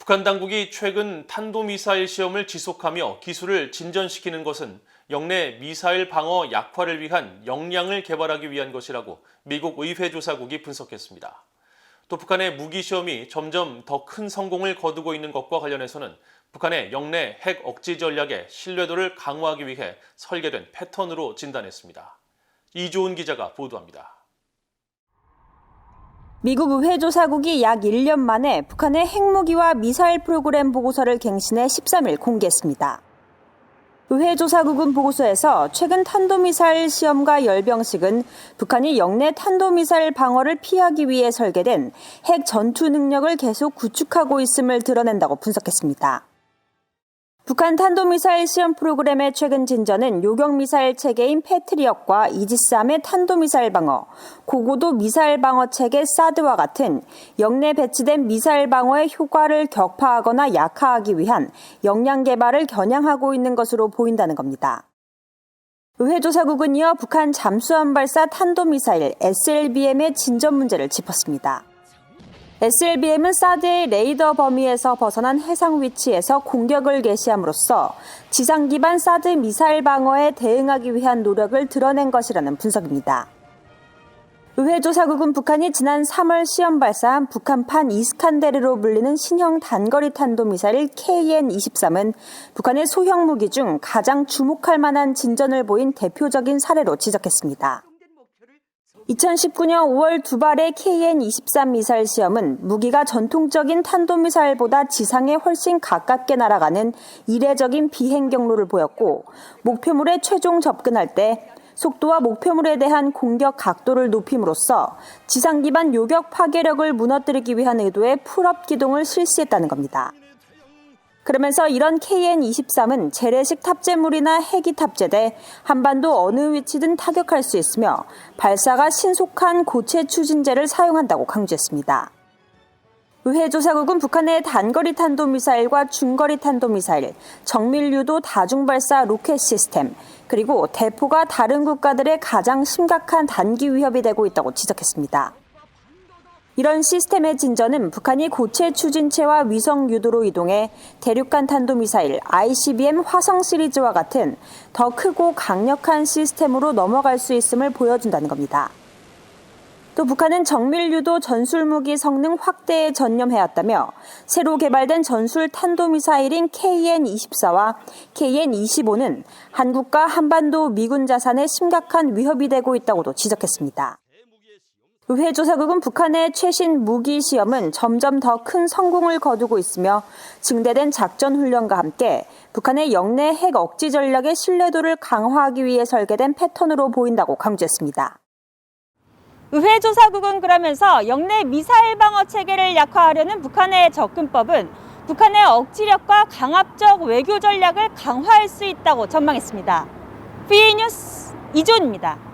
북한 당국이 최근 탄도미사일 시험을 지속하며 기술을 진전시키는 것은 영내 미사일 방어 약화를 위한 역량을 개발하기 위한 것이라고 미국 의회조사국이 분석했습니다. 또 북한의 무기 시험이 점점 더 큰 성공을 거두고 있는 것과 관련해서는 북한의 영내 핵 억지 전략의 신뢰도를 강화하기 위해 설계된 패턴으로 진단했습니다. 이조은 기자가 보도합니다. 미국 의회조사국이 약 1년 만에 북한의 핵무기와 미사일 프로그램 보고서를 갱신해 13일 공개했습니다. 의회조사국은 보고서에서 최근 탄도미사일 시험과 열병식은 북한이 영내 탄도미사일 방어를 피하기 위해 설계된 핵 전투 능력을 계속 구축하고 있음을 드러낸다고 분석했습니다. 북한 탄도미사일 시험 프로그램의 최근 진전은 요격미사일 체계인 패트리엇과 이지스함의 탄도미사일 방어, 고고도 미사일 방어 체계 사드와 같은 영내 배치된 미사일 방어의 효과를 격파하거나 약화하기 위한 역량 개발을 겨냥하고 있는 것으로 보인다는 겁니다. 의회조사국은 이어 북한 잠수함 발사 탄도미사일 SLBM의 진전 문제를 짚었습니다. SLBM은 사드의 레이더 범위에서 벗어난 해상 위치에서 공격을 개시함으로써 지상 기반 사드 미사일 방어에 대응하기 위한 노력을 드러낸 것이라는 분석입니다. 의회조사국은 북한이 지난 3월 시험 발사한 북한판 이스칸데르로 불리는 신형 단거리 탄도미사일 KN-23은 북한의 소형 무기 중 가장 주목할 만한 진전을 보인 대표적인 사례로 지적했습니다. 2019년 5월 두 발의 KN-23 미사일 시험은 무기가 전통적인 탄도미사일보다 지상에 훨씬 가깝게 날아가는 이례적인 비행 경로를 보였고 목표물에 최종 접근할 때 속도와 목표물에 대한 공격 각도를 높임으로써 지상 기반 요격 파괴력을 무너뜨리기 위한 의도의 풀업 기동을 실시했다는 겁니다. 그러면서 이런 KN-23은 재래식 탑재물이나 핵이 탑재돼 한반도 어느 위치든 타격할 수 있으며 발사가 신속한 고체 추진제를 사용한다고 강조했습니다. 의회조사국은 북한의 단거리 탄도미사일과 중거리 탄도미사일, 정밀유도 다중발사 로켓 시스템, 그리고 대포가 다른 국가들의 가장 심각한 단기 위협이 되고 있다고 지적했습니다. 이런 시스템의 진전은 북한이 고체 추진체와 위성 유도로 이동해 대륙간 탄도미사일 ICBM 화성 시리즈와 같은 더 크고 강력한 시스템으로 넘어갈 수 있음을 보여준다는 겁니다. 또 북한은 정밀유도 전술무기 성능 확대에 전념해왔다며 새로 개발된 전술 탄도미사일인 KN-24와 KN-25는 한국과 한반도 미군 자산에 심각한 위협이 되고 있다고도 지적했습니다. 의회조사국은 북한의 최신 무기 시험은 점점 더 큰 성공을 거두고 있으며 증대된 작전 훈련과 함께 북한의 영내 핵 억지 전략의 신뢰도를 강화하기 위해 설계된 패턴으로 보인다고 강조했습니다. 의회조사국은 그러면서 영내 미사일 방어 체계를 약화하려는 북한의 접근법은 북한의 억지력과 강압적 외교 전략을 강화할 수 있다고 전망했습니다. VA 뉴스 이조은입니다.